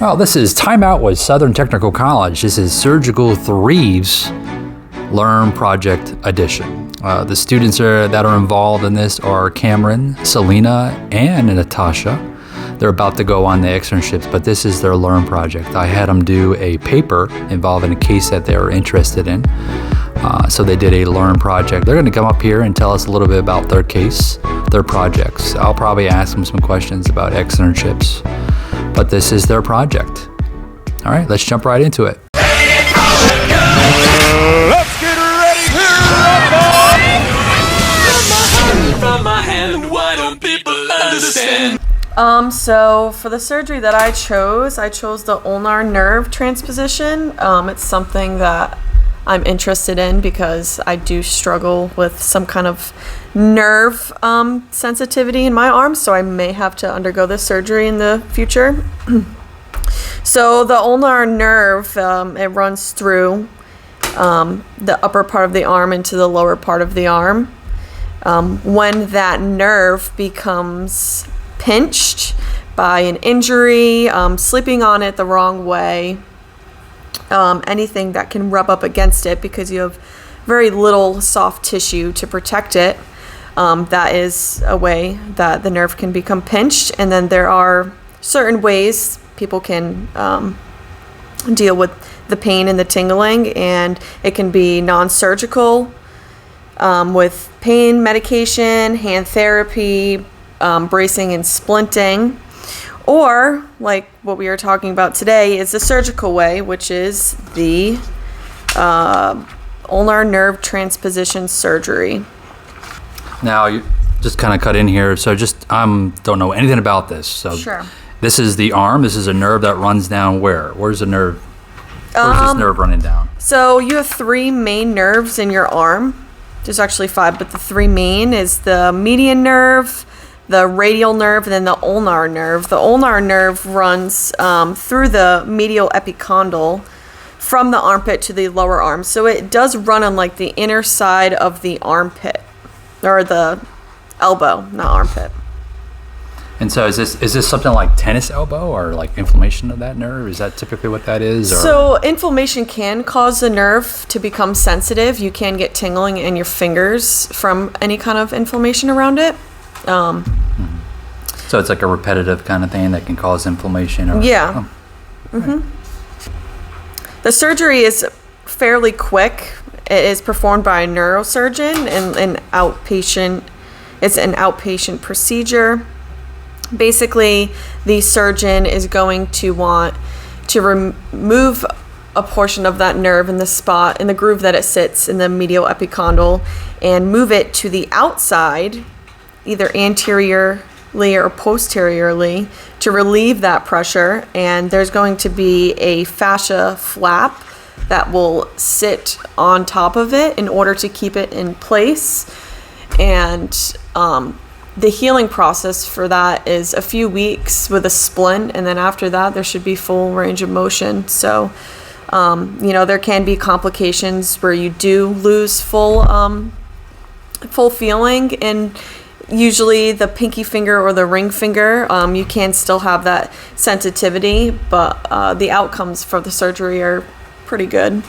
Well, this is Time Out with Southern Technical College. This is Surgical 3's Learn Project Edition. The students that are involved in this are Cameron, Selena, and Natasha. They're about to go on the externships, but this is their Learn Project. I had them do a paper involving a case that they were interested in. So they did a Learn Project. They're going to come up here and tell us a little bit about their case, their projects. I'll probably ask them some questions about externships, but this is their project. All right, let's jump right into it. Let's get ready to rumble! From my hand, why don't people understand? So for the surgery that I chose the ulnar nerve transposition. It's something that I'm interested in because I do struggle with some kind of nerve sensitivity in my arm, so I may have to undergo this surgery in the future. So the ulnar nerve, it runs through the upper part of the arm into the lower part of the arm. When that nerve becomes pinched by an injury, sleeping on it the wrong way, anything that can rub up against it because you have very little soft tissue to protect it, that is a way that the nerve can become pinched. And then there are certain ways people can deal with the pain and the tingling, and it can be non-surgical with pain medication, hand therapy, bracing and splinting, or like what we are talking about today is the surgical way, which is the ulnar nerve transposition surgery. Now, you just kind of cut in here, so don't know anything about this. So Sure. This is the arm. This is a nerve that runs down where? Where's the nerve? Where's this nerve running down? So you have three main nerves in your arm. There's actually five, but the three main is the median nerve, the radial nerve, and then the ulnar nerve. The ulnar nerve runs through the medial epicondyle from the armpit to the lower arm. So it does run on like the inner side of the armpit, or the elbow, not armpit. And so is this something like tennis elbow or like inflammation of that nerve? Is that typically what that is? Or? So inflammation can cause the nerve to become sensitive. You can get tingling in your fingers from any kind of inflammation around it. So it's like a repetitive kind of thing that can cause inflammation? Yeah. The surgery is fairly quick. It is performed by a neurosurgeon and it's an outpatient procedure. Basically, the surgeon is going to want to remove a portion of that nerve in the groove that it sits in the medial epicondyle, and move it to the outside, either anteriorly or posteriorly, to relieve that pressure. And there's going to be a fascia flap that will sit on top of it in order to keep it in place. And the healing process for that is a few weeks with a splint, and then after that there should be full range of motion. So there can be complications where you do lose full feeling, and usually the pinky finger or the ring finger, you can still have that sensitivity, but the outcomes for the surgery are pretty good.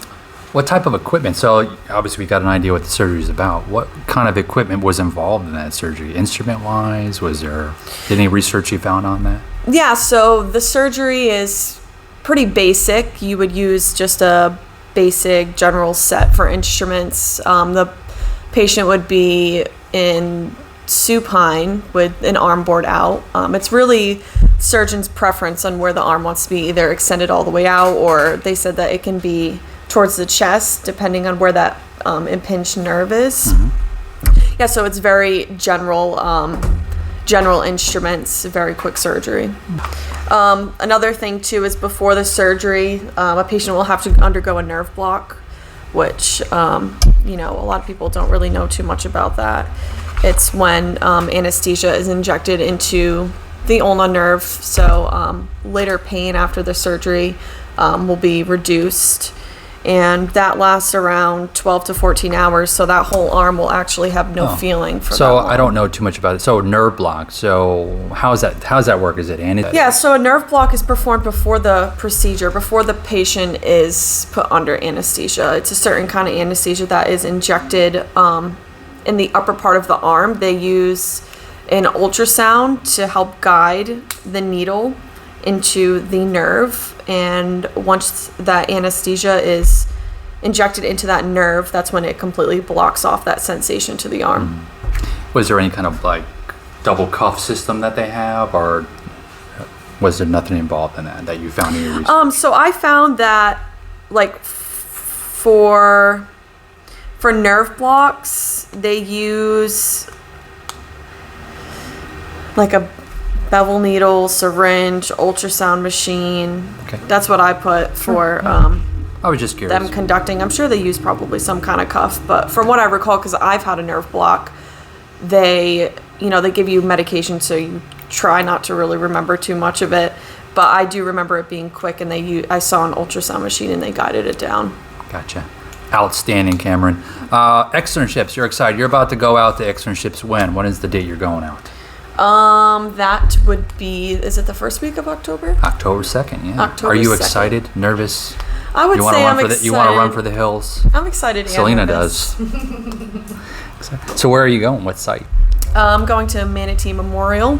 What type of equipment? So obviously we got an idea what the surgery is about. What kind of equipment was involved in that surgery? Instrument-wise, was there any research you found on that? Yeah, so the surgery is pretty basic. You would use just a basic general set for instruments. The patient would be in supine with an arm board out. It's really surgeon's preference on where the arm wants to be, either extended all the way out, or they said that it can be towards the chest, depending on where that impinged nerve is. Yeah, so it's very general instruments, very quick surgery. Another thing too is before the surgery, a patient will have to undergo a nerve block, which a lot of people don't really know too much about that. It's when anesthesia is injected into the ulnar nerve, so later pain after the surgery will be reduced. and that lasts around 12 to 14 hours. So that whole arm will actually have no feeling for So that long. I don't know too much about it. So nerve block. So how does that work? Is it anesthetic? Yeah, so a nerve block is performed before the procedure, before the patient is put under anesthesia. It's a certain kind of anesthesia that is injected in the upper part of the arm. They use an ultrasound to help guide the needle into the nerve, and once that anesthesia is injected into that nerve, that's when it completely blocks off that sensation to the arm. Was there any kind of like double cuff system that they have, or was there nothing involved in that you found in your research? So I found that like for nerve blocks, they use like a bevel needle, syringe, ultrasound machine. Okay. That's what I put for I was just curious. them conducting. I'm sure they use probably some kind of cuff, but from what I recall, because I've had a nerve block, they give you medication, so you try not to really remember too much of it. But I do remember it being quick, and I saw an ultrasound machine and they guided it down. Gotcha. Outstanding, Cameron. Externships, you're excited. You're about to go out to externships when? When is the date you're going out? That would be, is it the first week of October? October 2nd, yeah. October Are you 2nd. excited? Nervous? I would say I'm excited. You want to run for the hills? I'm excited. And Selena nervous. does. So where are you going? What site? I'm going to Manatee Memorial.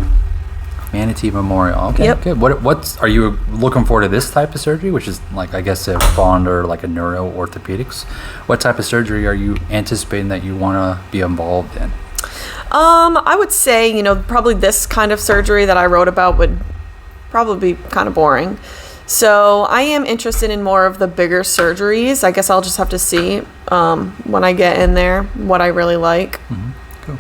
Manatee Memorial. Okay, Yep. good. What's are you looking forward to this type of surgery, which is like, I guess it fall under like a neuro orthopedics? What type of surgery are you anticipating that you want to be involved in? I would say, probably this kind of surgery that I wrote about would probably be kind of boring. So I am interested in more of the bigger surgeries. I guess I'll just have to see when I get in there what I really like. Cool.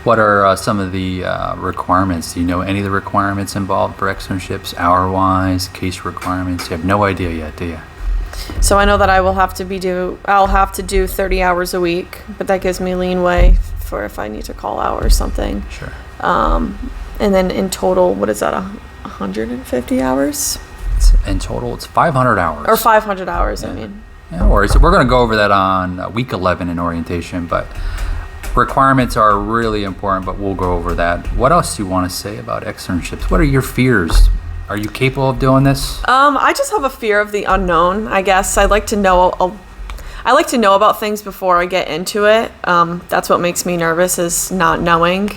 What are some of the requirements? Do you know any of the requirements involved for externships, hour-wise, case requirements? You have no idea yet, do you? So I know that I'll have to do 30 hours a week, but that gives me leeway for if I need to call out or something. Sure. And then in total, what is that, 150 hours? In total, it's 500 hours. Or 500 hours, I mean. Yeah, no worries. So we're going to go over that on week 11 in orientation, but requirements are really important, but we'll go over that. What else do you want to say about externships? What are your fears? Are you capable of doing this? I just have a fear of the unknown, I guess. I like to know about things before I get into it. That's what makes me nervous, is not knowing.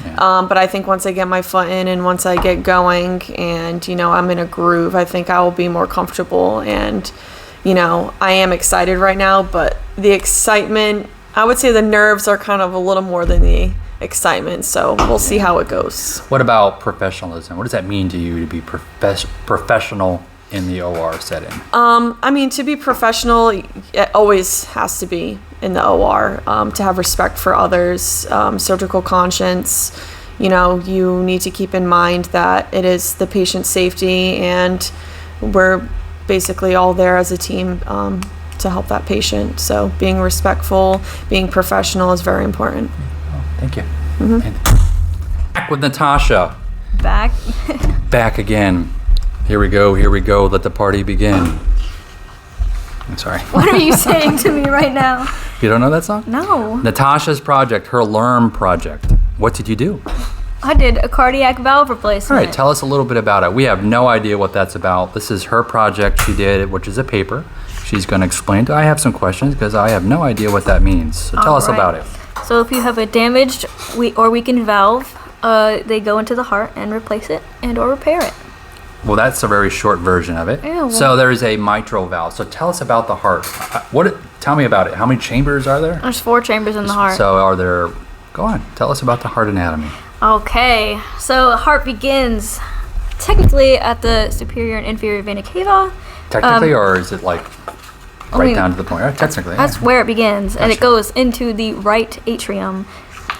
Yeah. But I think once I get my foot in and once I get going and, I'm in a groove, I think I will be more comfortable. And, I am excited right now, but the excitement, I would say the nerves are kind of a little more than the excitement. So we'll see how it goes. What about professionalism? What does that mean to you to be professional in the OR setting? To be professional, it always has to be in the OR, to have respect for others, surgical conscience. You need to keep in mind that it is the patient's safety, and we're basically all there as a team to help that patient. So being respectful, being professional is very important. Oh, thank you. And back with Natasha. Back. Back again. Here we go. Let the party begin. I'm sorry. What are you saying to me right now? You don't know that song? No. Natasha's project, her LEARN project. What did you do? I did a cardiac valve replacement. All right, tell us a little bit about it. We have no idea what that's about. This is her project she did, which is a paper. She's going to explain. I have some questions because I have no idea what that means. So tell us about it. So if you have a damaged or weakened valve, they go into the heart and replace it and or repair it. Well, that's a very short version of it. Yeah, well- So there is a mitral valve. So tell us about the heart. Tell me about it. How many chambers are there? There's 4 chambers in the heart. So go on. Tell us about the heart anatomy. Okay, so heart begins technically at the superior and inferior vena cava. Technically, or is it like right down to the point? Technically. That's where it begins, and it goes into the right atrium,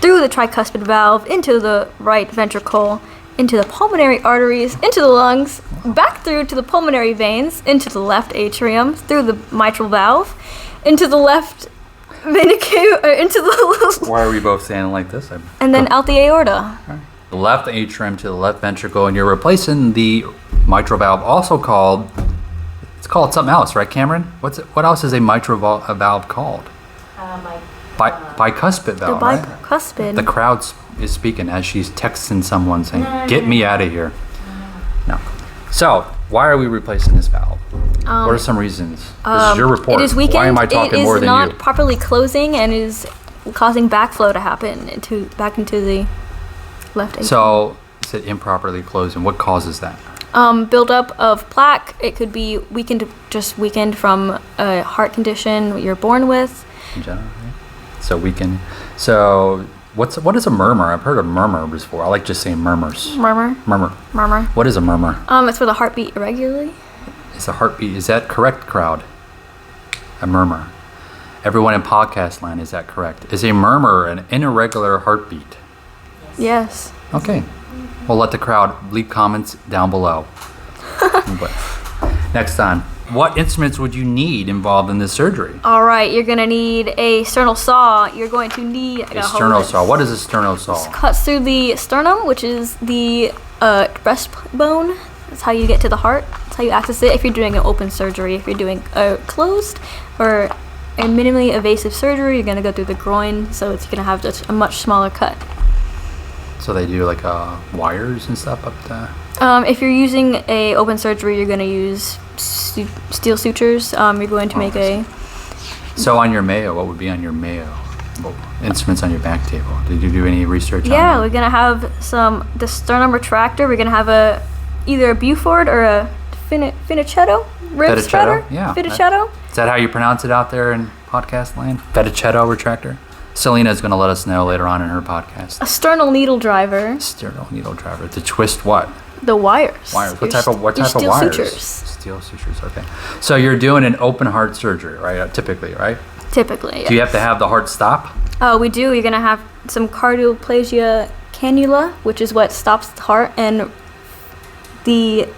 through the tricuspid valve, into the right ventricle, into the pulmonary arteries, into the lungs, back through to the pulmonary veins, into the left atrium, through the mitral valve, into the left vena cava, into the Why are we both standing like this? and then out the aorta. The left atrium to the left ventricle, and you're replacing the mitral valve, also called, It's called something else, right, Cameron? What else is a mitral valve called? Bicuspid valve, right? Bicuspid. The crowd is speaking as she's texting someone saying, "Get me out of here." No. So, why are we replacing this valve? What are some reasons? This is your report. It is weakened. Why am I talking more than you? It is not properly closing and is causing backflow to happen back into the left atrium. So, is it improperly closing? What causes that? Buildup of plaque. It could be weakened from a heart condition you're born with. In general, right? So weakened. So what is a murmur? I've heard of murmur before. I like just saying murmurs. Murmur. What is a murmur? It's where the heart beat irregularly. Is a heartbeat? Is that correct, crowd? A murmur. Everyone in podcast land, is that correct? Is a murmur an irregular heartbeat? Yes. Okay. We'll let the crowd leave comments down below. But next on, what instruments would you need involved in this surgery? All right, you're gonna need a sternal saw. You're going to need A sternal saw. What is a sternal saw? Cuts through the sternum, which is the breastbone. That's how you get to the heart. That's how you access it if you're doing an open surgery. If you're doing a closed or a minimally invasive surgery, you're gonna go through the groin, so it's gonna have just a much smaller cut. So they do like wires and stuff up there? If you're using a open surgery, you're going to use steel sutures. You're going to make a... So on your Mayo, what would be on your Mayo? What instruments on your back table? Did you do any research on that? Yeah, we're going to have the sternum retractor. We're going to have either a Buford or a Finicetto rib spreader. Yeah. Finicetto. Is that how you pronounce it out there in podcast land? Finicetto retractor? Selena's going to let us know later on in her podcast. A sternal needle driver. Sternal needle driver. To twist what? The wires. Wires. What type of wires? Sutures. Steel sutures. Okay. So you're doing an open heart surgery, right? Typically, right? Typically, yes. Do you have to have the heart stop? We do. You're going to have some cardioplasia cannula, which is what stops the heart, and the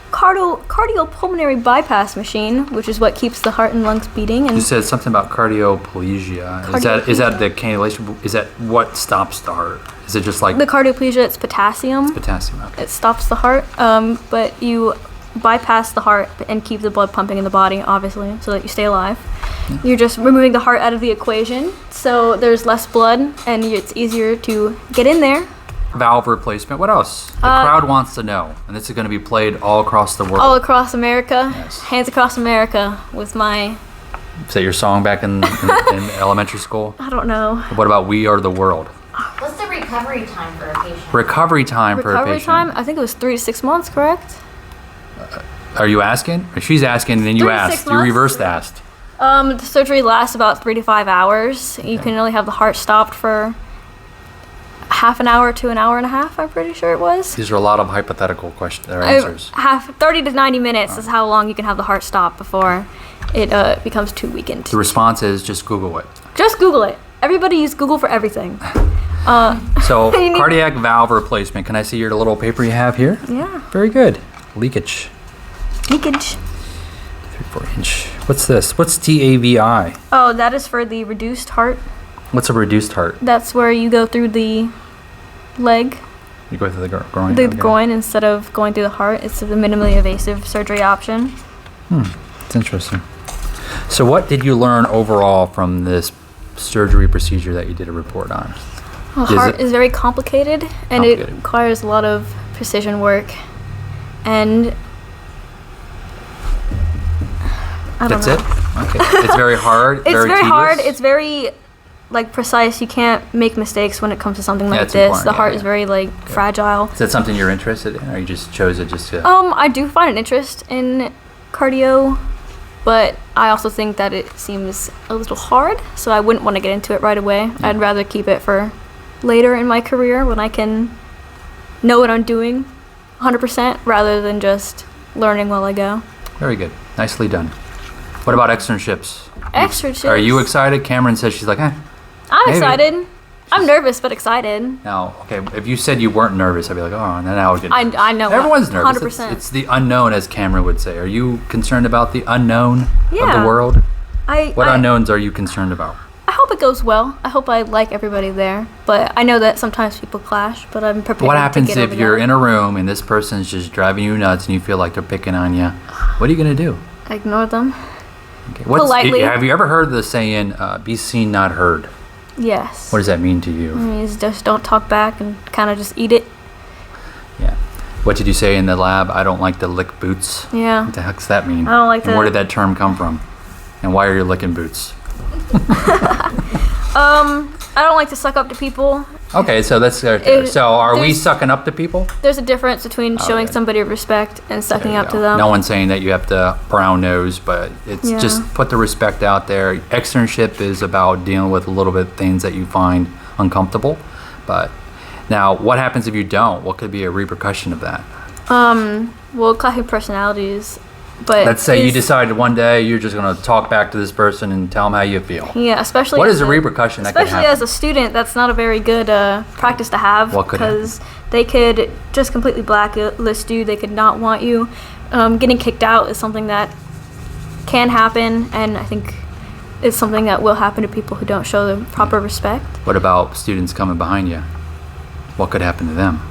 cardiopulmonary bypass machine, which is what keeps the heart and lungs beating. And you said something about cardioplegia. Is that the cannulation? Is that what stops the heart? Is it just like the cardioplegia? It's potassium. It's potassium. Okay. It stops the heart, but you bypass the heart and keep the blood pumping in the body, obviously, so that you stay alive. Yeah. You're just removing the heart out of the equation, so there's less blood, and it's easier to get in there. Valve replacement. What else? The crowd wants to know, and this is going to be played all across the world. All across America. Yes. Hands Across America with my... Is that your song back in elementary school? I don't know. What about We Are the World? What's the recovery time for a patient? Recovery time for a patient. Recovery time? I think it was 3 to 6 months, correct? Are you asking? Or she's asking, and then you 3 to 6 asked. You months? reversed asked. The surgery lasts about 3 to 5 hours. Okay. You can only have the heart stopped for half an hour to an hour and a half, I'm pretty sure it was. These are a lot of hypothetical questions or answers. 30 to 90 minutes is how long you can have the heart stop before it becomes too weakened. The response is just Google it. Just Google it. Everybody use Google for everything. So, cardiac valve replacement. Can I see your little paper you have here? Yeah. Very good. Leakage. 3/4 inch. What's this? What's TAVI? Oh, that is for the reduced heart. What's a reduced heart? That's where you go through the leg. You go through the groin? The groin instead of going through the heart. It's the minimally invasive surgery option. It's interesting. So what did you learn overall from this surgery procedure that you did a report on? The heart is very complicated, and it requires a lot of precision work. And I don't know. That's it? Okay. It's very hard. It's very tedious? hard. It's very precise. You can't make mistakes when it comes to something like this. The heart is very fragile. Is that something you're interested in, or you just chose it just to? I do find an interest in cardio, but I also think that it seems a little hard, so I wouldn't want to get into it right away. Yeah. I'd rather keep it for later in my career when I can know what I'm doing 100% rather than just learning while I go. Very good. Nicely done. What about externships? Externships. Are you excited? Cameron says she's like, I'm excited. I'm nervous, but excited. Now, okay, if you said you weren't nervous, I'd be like, oh, and then I would get nervous. I know. Everyone's nervous. 100%. It's the unknown, as Cameron would say. Are you concerned about the unknown of Yeah. the world? What I unknowns are you concerned about? I hope it goes well. I hope I like everybody there. But I know that sometimes people clash, but I'm prepared What to happens get if over you're that. in a room and this person's just driving you nuts and you feel like they're picking on you? What are you going to do? I ignore them. Okay. Politely. Have you ever heard the saying, be seen, not heard? Yes. What does that mean to you? It means just don't talk back and kind of just eat it. Yeah. What did you say in the lab? I don't like to lick boots. Yeah. What the heck's that mean? I don't like and to- where did that term come from? And why are you licking boots? I don't like to suck up to people. Okay, so that's so are we there's- sucking up to people? There's a difference between showing Okay. somebody respect and sucking There you up go. to them. No one's saying that you have to brown nose, but it's Yeah. just put the respect out there. Externship is about dealing with a little bit things that you find uncomfortable. But now, what happens if you don't? What could be a repercussion of that? Well, clashing personalities, but Let's say you it's- decided one day you're just going to talk back to this person and tell them how you feel. Yeah, especially What as is the repercussion that could Especially happen? as a student, that's not a very good practice to have. What could happen? Because they could just completely blacklist you. They could not want you. Getting kicked out is something that can happen, and I think it's something that will happen to people who don't show the proper respect. What about students coming behind you? What could happen to them?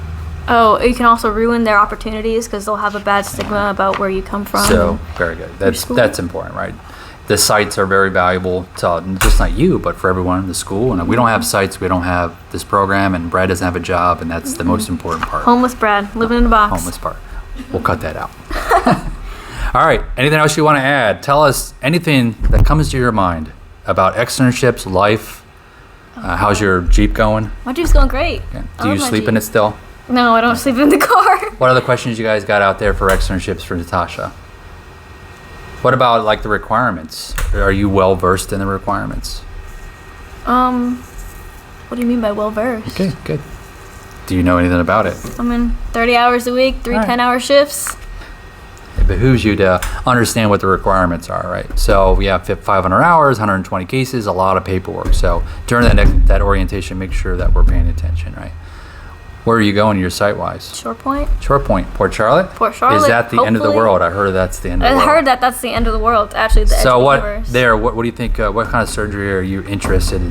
Oh, you can also ruin their opportunities because they'll have a bad stigma about where you come from. So very good. That's important, right? The sites are very valuable to just not you, but for everyone in the school. And we don't have sites, we don't have this program, and Brad doesn't have a job, and that's the most important part. Homeless Brad, living in a box. Homeless part. We'll cut that out. All right. Anything else you want to add? Tell us anything that comes to your mind about externships, life. How's your Jeep going? My Jeep's going great. Okay. I Do you love my sleep in Jeep. it still? No, I don't sleep in the car. What other questions you guys got out there for externships for Natasha? What about like the requirements? Are you well versed in the requirements? What do you mean by well versed? Okay, good. Do you know anything about it? I'm in 30 hours a week, three All right. 10-hour shifts. It behooves you to understand what the requirements are, right? So we have 500 hours, 120 cases, a lot of paperwork. So during that orientation, make sure that we're paying attention, right? Where are you going, your site-wise? Short Point. Short Point, Port Charlotte? Port Charlotte, Is that the end of the hopefully. world? I heard that's the end of the I world. heard that that's the end of the world. Actually, the edge So of the what universe. what do you think, what kind of surgery are you interested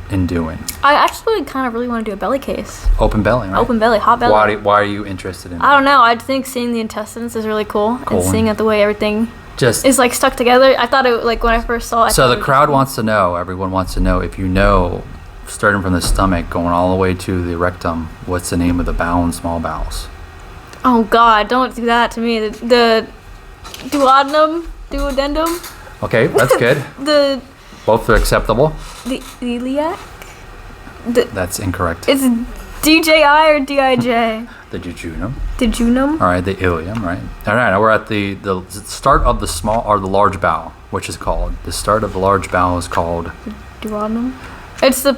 in doing? I actually kind of really want to do a belly case. Open belly, right? Open belly, hot belly. Why are you interested in that? I don't know. I think seeing the intestines is really cool, Cool. and seeing the way everything Just is like stuck together. I thought it like when I first saw it. I so thought the it was crowd just- wants to know, everyone wants to know if you know, starting from the stomach, going all the way to the rectum, what's the name of the bowel and small bowels? Oh God! Don't do that to me. The duodenum, Okay, that's good. the Both are acceptable. iliac. That's incorrect. It's DJI or DIJ? The jejunum. Jejunum. All right, the ileum, right? All right, now we're at the start of the small or the large bowel, which is called the start of the large bowel is called. Duodenum. It's the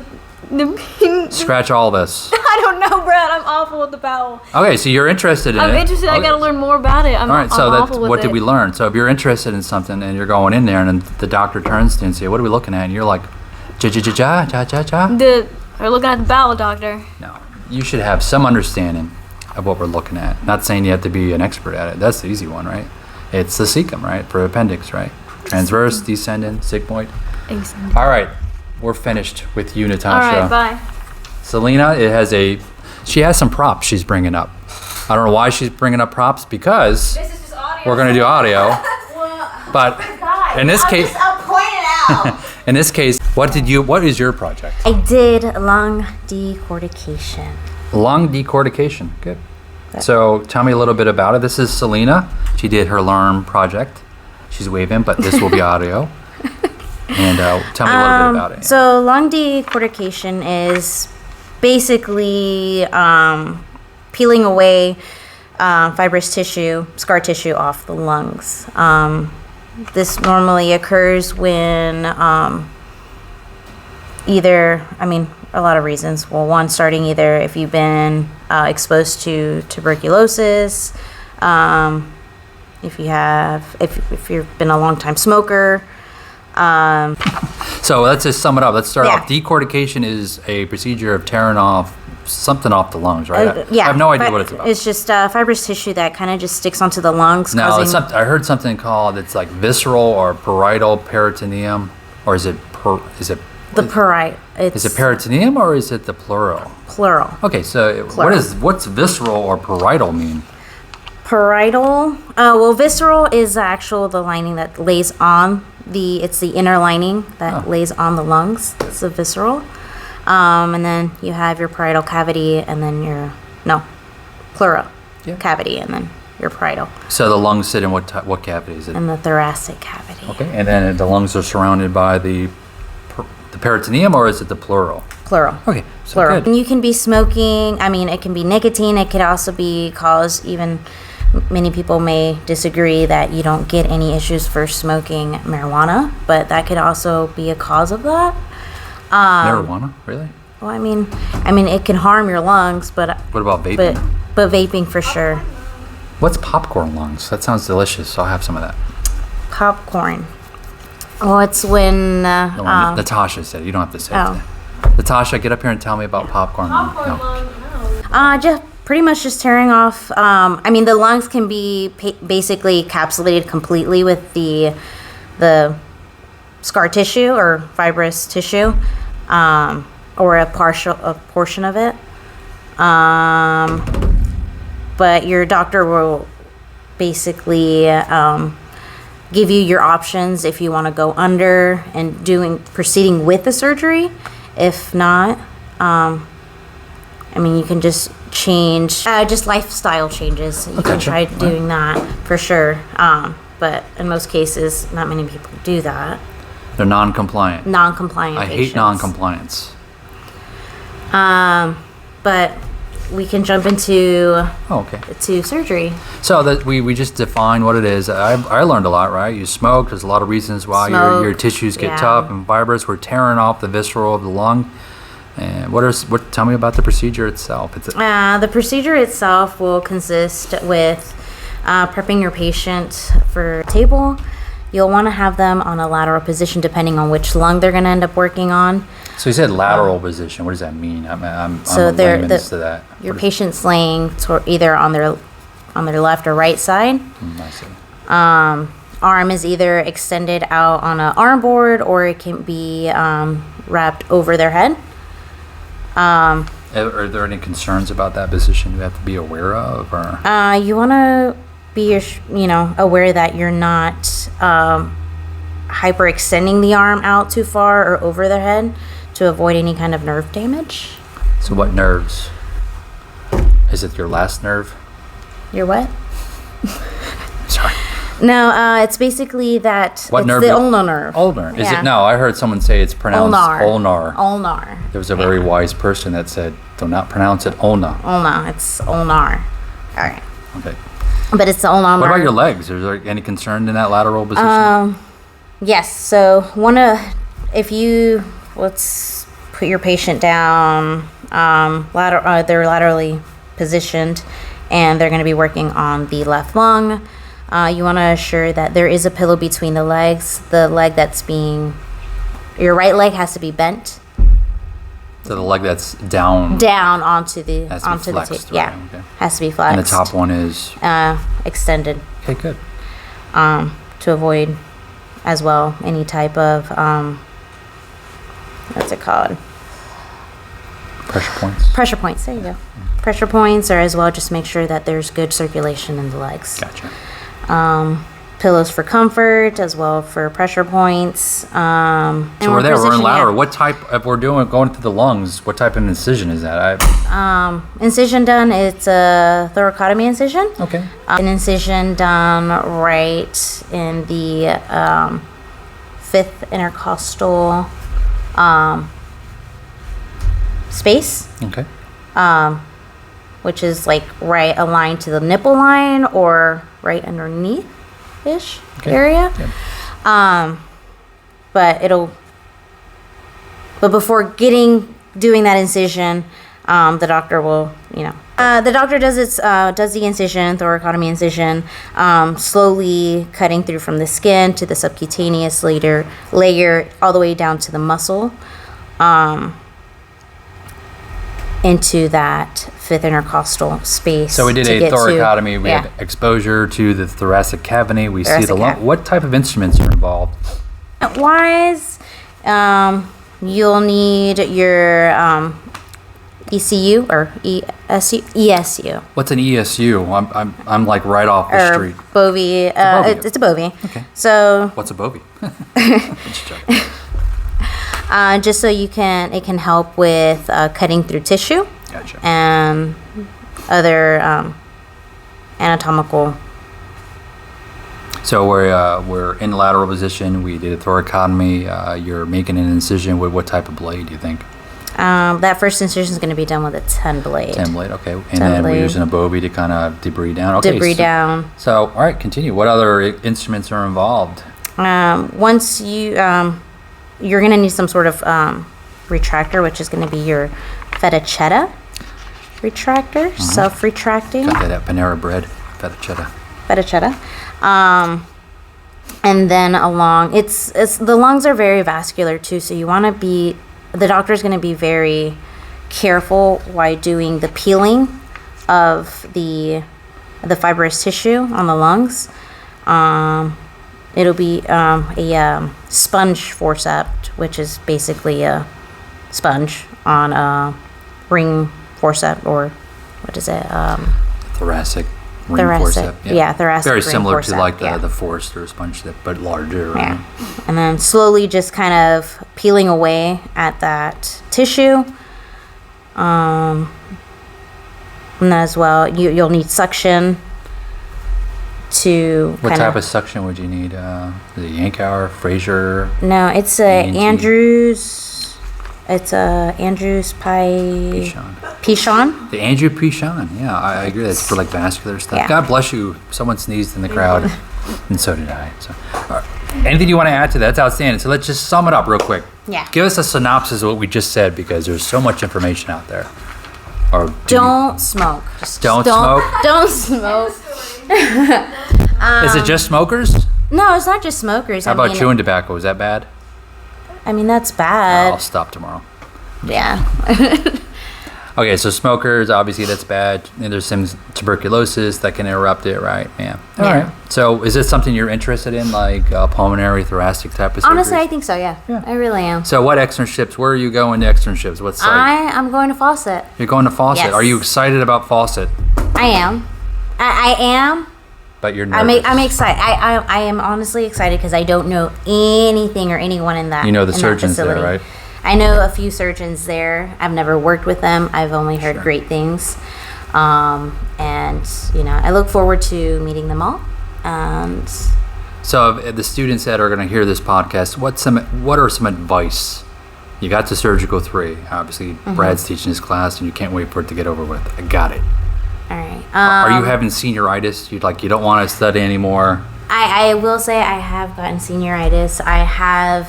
Scratch all this. I don't know, Brad. I'm awful with the bowel. Okay, so you're interested in it. I'm interested. I Okay. gotta learn more about it. I'm, All right, so I'm that's awful with what it. did we learn? So if you're interested in something and you're going in there and then the doctor turns to you and say, "What are we looking at?" and you're like, "Ja ja ja ja ja ja." We're looking at the bowel, doctor. No, you should have some understanding of what we're looking at. Not saying you have to be an expert at it. That's the easy one, right? It's the cecum, right? For appendix, right? Transverse, descendant, sigmoid. Excellent. All right, we're finished with you, All Natasha. right, bye. Selena, she has some props she's bringing up. I don't know why she's bringing up props because This is just audio. we're going to do audio. But in this case, I'll point it out. in this case, what is your project? I did lung decortication. Lung decortication. Good. So tell me a little bit about it. This is Selena. She did her LEARN project. She's waving, but this will be audio. And tell me a little bit about it. So lung decortication is basically peeling away fibrous tissue, scar tissue off the lungs. This normally occurs when a lot of reasons. Well, one, starting either if you've been exposed to tuberculosis, if you've been a long time smoker. So let's just sum it up. Let's start Yeah. off. Decortication is a procedure of tearing off something off the lungs, right? Yeah, I have no idea what it's about. It's just fibrous tissue that kind of just sticks onto the lungs. No, causing, it's not, I heard something called, it's like visceral or parietal peritoneum, or is it the parite. is it peritoneum or is it the plural? Plural. Okay, so Plural. what's visceral or parietal mean? Parietal. Well, visceral is the lining that lays on it's the inner lining that lays on the lungs. It's the visceral. And then you have your parietal cavity, and then pleural cavity, and then your parietal. So the lungs sit in what cavity is it? In the thoracic cavity. Okay, and then the lungs are surrounded by the peritoneum, or is it the pleural? Pleural. Okay, so Pleural. good. And you can be smoking. I mean, it can be nicotine. It could also be many people may disagree that you don't get any issues for smoking marijuana, but that could also be a cause of that. Marijuana, really? Well, I mean, it can harm your lungs, but What about vaping? but vaping for sure. What's popcorn lungs? That sounds delicious. I'll have some of that. Popcorn. Oh, it's when The one Natasha said. You don't have to say it. Natasha, get up here and tell me about popcorn lung. No. just pretty much just tearing off. The lungs can be basically encapsulated completely with the scar tissue or fibrous tissue, or a portion of it. But your doctor will basically give you your options if you want to go under and proceeding with the surgery. If not, you can just change, just lifestyle changes. You can try doing that for sure. But in most cases, not many people do that. They're non-compliant. Non-compliant I patients. hate non-compliance. But we can jump into Okay. to surgery. So that we just define what it is. I learned a lot, right? You smoke. There's a lot of reasons why your Smoke, tissues get yeah. tough and fibrous. We're tearing off the visceral of the lung. And tell me about the procedure itself. The procedure itself will consist with prepping your patient for a table. You'll want to have them on a lateral position depending on which lung they're going to end up working on. So you said lateral position. What does that mean? I'm So a they're layman's to that. Your patient's laying either on their left or right side. I see. Arm is either extended out on an arm board, or it can be wrapped over their head. Are there any concerns about that position you have to be aware of, or? You want to be aware that you're not hyperextending the arm out too far or over their head to avoid any kind of nerve damage. So what nerves? Is it your last nerve? Your what? Sorry. No, it's basically that. What it's nerve? The ulnar nerve. Ulnar. Is Yeah. it? No, I heard someone say it's pronounced ulnar. Ulnar. There was a very wise person that said, "Do not pronounce it ulna." Ulnar. It's ulnar. All right. Okay. But it's the ulnar. What about your legs? Is there any concern in that lateral position? Yes. So let's put your patient down. They're laterally positioned, and they're going to be working on the left lung. You want to assure that there is a pillow between the legs. The leg your right leg has to be bent So the leg that's down onto the has to be flexed, table. right? Yeah, Okay. has to be flexed. And the top one is extended. okay. Good. To avoid as well any type of what's it called? Pressure points. Pressure points. There you go. Pressure points, or as well, just make sure that there's good circulation in the legs. Gotcha. Pillows for comfort, as well for pressure points. So we're in lateral. What type? If we're going through the lungs, what type of incision is that? Incision done. It's a thoracotomy incision. Okay. An incision done right in the fifth intercostal space. Okay. Which is like right aligned to the nipple line or right underneath-ish area. Yeah. But before doing that incision, the doctor will, the doctor does the incision, thoracotomy incision, slowly cutting through from the skin to the subcutaneous layer all the way down to the muscle. Into that fifth intercostal space. So we did a thoracotomy. We had exposure to the thoracic cavity. We see the lung. What type of instruments are involved? Wise, you'll need your ECU or ESU. What's an ESU? I'm like right off the Or street. Bovie. Bovie. It's a Bovie. Okay. So What's a Bovie? just so it can help with cutting through tissue Gotcha. and other anatomical. So we're in lateral position. We did a thoracotomy. You're making an incision with what type of blade? Do you think? That first incision is going to be done with a 10 blade. 10 blade. Okay. And 10 then blade. we're using a Bovie to kind of debris down. Okay. Debris down. So all right, continue. What other instruments are involved? Once you're going to need some sort of retractor, which is going to be your fettuccine retractor, self-retracting. Got that at Panera Bread, fettuccine. Fettuccine. And then along, it's the lungs are very vascular too, so you want to be, the doctor's going to be very careful while doing the peeling of the fibrous tissue on the lungs. It'll be a sponge forceps, which is basically a sponge on a ring forceps, or what is it? Thoracic. Ring Thoracic. forceps, Yeah, thoracic Very ring similar to forceps, like yeah. the Forster sponge tip, but larger. Yeah. Right? And then slowly just kind of peeling away at that tissue. And then as well, you'll need suction to What kind type of suction would you need? The Yankauer, Fraser? No, it's a A&G. Andrews. It's a Andrews pie. Pichon. The Andrew Pichon. Yeah, I agree. That's for like vascular stuff. Yeah. God bless you. Someone sneezed in the crowd, and so did I. So, all right. Anything you want to add to that? That's outstanding. So let's just sum it up real quick. Yeah. Give us a synopsis of what we just said, because there's so much information out there. Or Don't smoke. Just Don't smoke? Don't smoke. Is it just smokers? No, it's not just smokers. How about chewing tobacco? Is that bad? I mean, that's bad. I'll stop tomorrow. Yeah. Okay, so smokers, obviously that's bad. And there's some tuberculosis that can interrupt it, right? Yeah. All Yeah. right. So is this something you're interested in, like pulmonary, thoracic type of surgery? Honestly, I think so. Yeah. I really am. So what externships? Where are you going to externships? What site? I'm going to Fawcett. You're going to Fawcett. Yes. Are you excited about Fawcett? I am. I am. But you're nervous. I'm excited. I am honestly excited because I don't know anything or anyone in that. You know the in that surgeons there, facility. right? I know a few surgeons there. I've never worked with them. I've only heard great things, and I look forward to meeting them all. And So the students that are going to hear this podcast, what are some advice? You got to surgical 3. Obviously, Mm-hmm. Brad's teaching his class, and you can't wait for it to get over with. I got it. all right. Are you having senioritis? You don't want to study anymore? I will say I have gotten senioritis. I have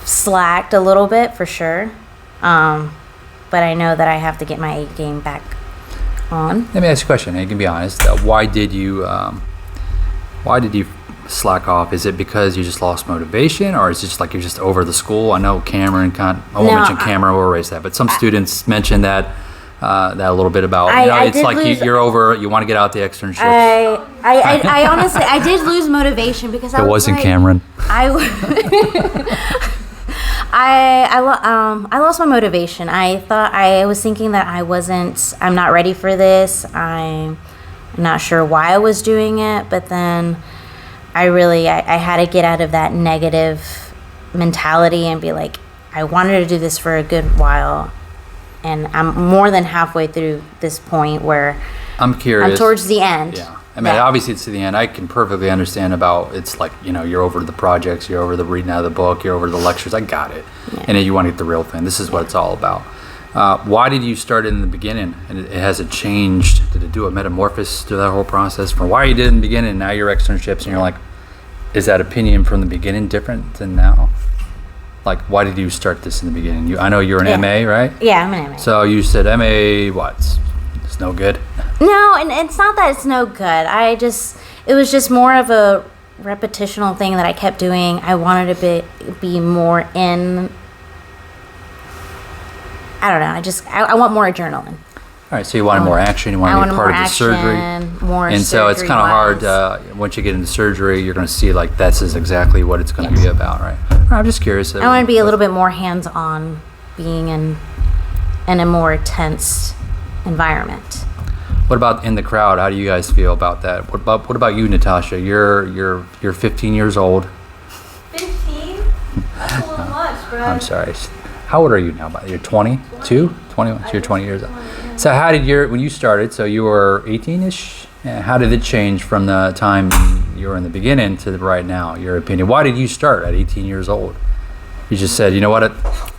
slacked a little bit for sure, but I know that I have to get my A game back on. Let me ask you a question. And you can be honest. Why did you slack off? Is it because you just lost motivation, or is it just like you're just over the school? I know Cameron I won't No, mention Cameron. We'll erase that. But some students mentioned that a little bit about. I It's did like lose- you're over. You want to get out the externships. I honestly I did lose motivation because It wasn't Cameron. I lost my motivation. I was thinking that I'm not ready for this. I'm not sure why I was doing it, but then I had to get out of that negative mentality and be like, I wanted to do this for a good while, and I'm more than halfway through this point where I'm curious. I'm towards the end. Yeah. I mean, obviously it's to the end. I can perfectly understand about it's like, you're over the projects, you're over the reading out of the book, you're over the lectures. I got it. Yeah. And then you want to get the real thing. This is what it's all about. Why did you start it in the beginning? And it hasn't changed. Did it do a metamorphosis to that whole process from why you did it in the beginning and now you're externships and you're like, is that opinion from the beginning different than now? Like, why did you start this in the beginning? I know you're an MA, right? Yeah, I'm an MA. So you said MA, what? It's no good? No, and it's not that it's no good. It was just more of a repetitional thing that I kept doing. I wanted to be more in. I don't know. I want more adrenaline. All right, so you wanted more action. You wanted to be part of the surgery. And So it's kind of hard. Once you get into surgery, you're going to see like this is exactly what it's going to be about, right? I'm just curious. I want to be a little bit more hands-on, being in in a more tense environment. What about in the crowd? How do you guys feel about that? What about you, Natasha? You're 15 years old. 15? That's a little much, bro. I'm sorry. How old are you now? You're 22? 21? So you're 20 years old. So how did when you started, so you were 18-ish? How did it change from the time you were in the beginning to right now, your opinion? Why did you start at 18 years old? You just said, you know what,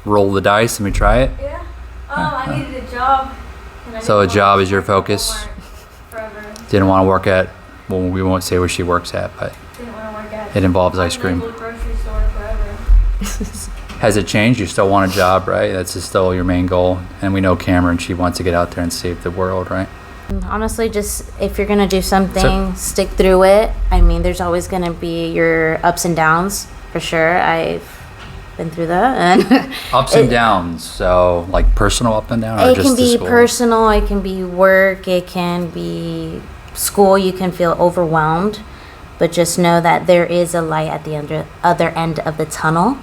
roll the dice, let me try it? Yeah. I needed a job. And I So a didn't job want is your to work at focus? Walmart Forever. Didn't want to work at, well, we won't say where she works at, but Didn't want to work at it involves ice a cream. local grocery store forever. Has it changed? You still want a job, right? That's just still your main goal. And we know Cameron, she wants to get out there and save the world, right? Honestly, just if you're gonna do something, stick through it. I mean, there's always gonna be your ups and downs, for sure. I've been through that, and Ups and downs, so like personal up and down, or it just can the be school? personal, it can be work, it can be school. You can feel overwhelmed, but just know that there is a light at the other end of the tunnel.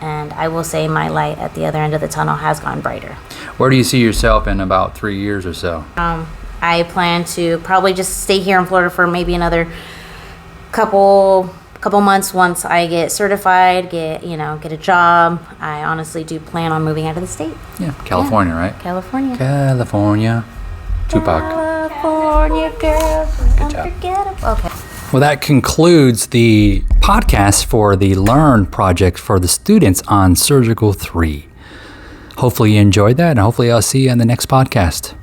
And I will say my light at the other end of the tunnel has gone brighter. Where do you see yourself in about 3 years or so? I plan to probably just stay here in Florida for maybe another couple months once I get certified, get a job. I honestly do plan on moving out of the state. Yeah, California, right? California. California. Tupac. California girl, unforgettable. Okay. Well, that concludes the podcast for the Learn project for the students on Surgical 3. Hopefully you enjoyed that, and hopefully I'll see you on the next podcast.